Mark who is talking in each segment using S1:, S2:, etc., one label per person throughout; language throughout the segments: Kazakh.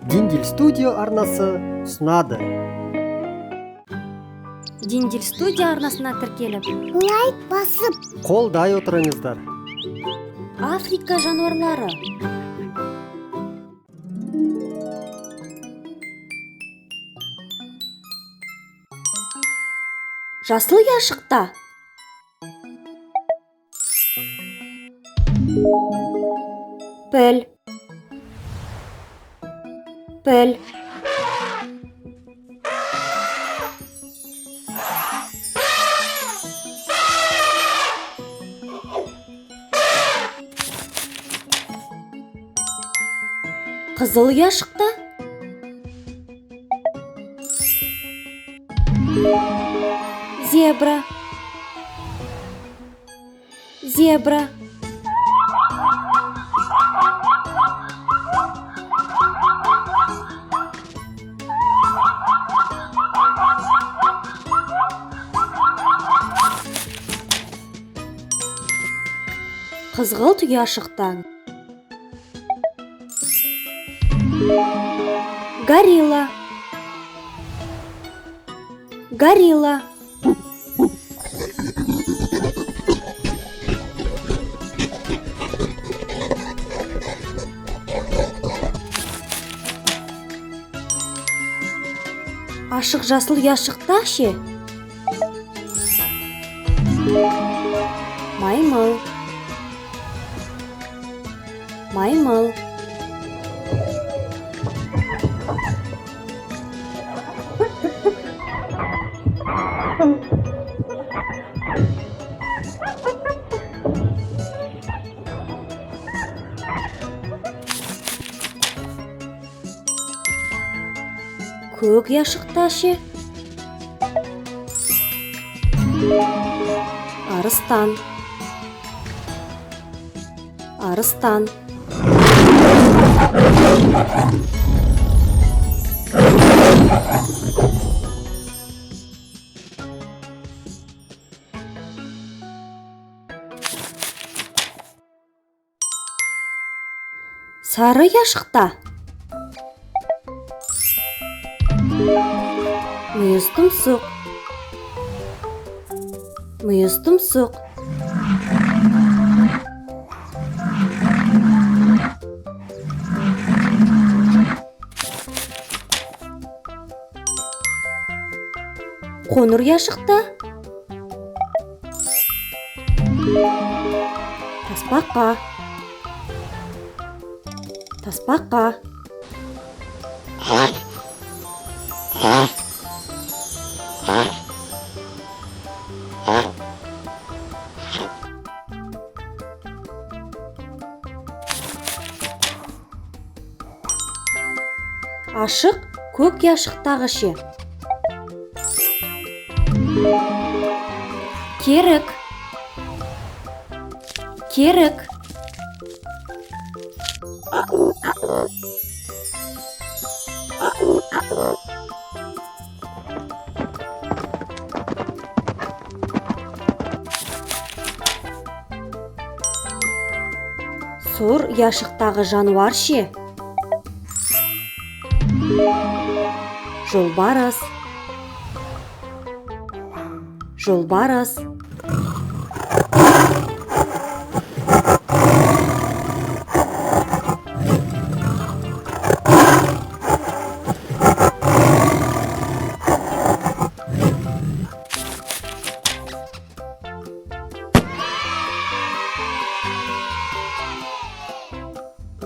S1: Диндил студио арнасы ұсынады.
S2: Диндил студия арнасына тіркеліп,
S3: лайк басып,
S1: Қолдай отырыңыздар.
S2: Африка жануарлары. Жасыл яшықта. Піл. Піл. Қызыл яшықта. Зебра. Зебра. Қызғылт яшықтан. Горилла. Горилла. Ашық жасыл яшықта ше? Маймыл. Маймыл. Көк яшықта ше? Арыстан. Арыстан. Сары яшықта. Мүйіз тұмсық. Мүйіз тұмсық. Қоңыр яшықта. Тасбақа. Тасбақа. Ашық көк яшықтағы ше? Керік. Керік. Сұр яшықтағы жануар ше? Жолбарыс. Жолбарыс.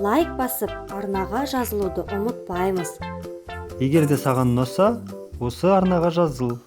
S2: Лайк басып, арнаға жазылуды ұмытпаймыз.
S1: Егер де саған ұнаса, осы арнаға жазыл.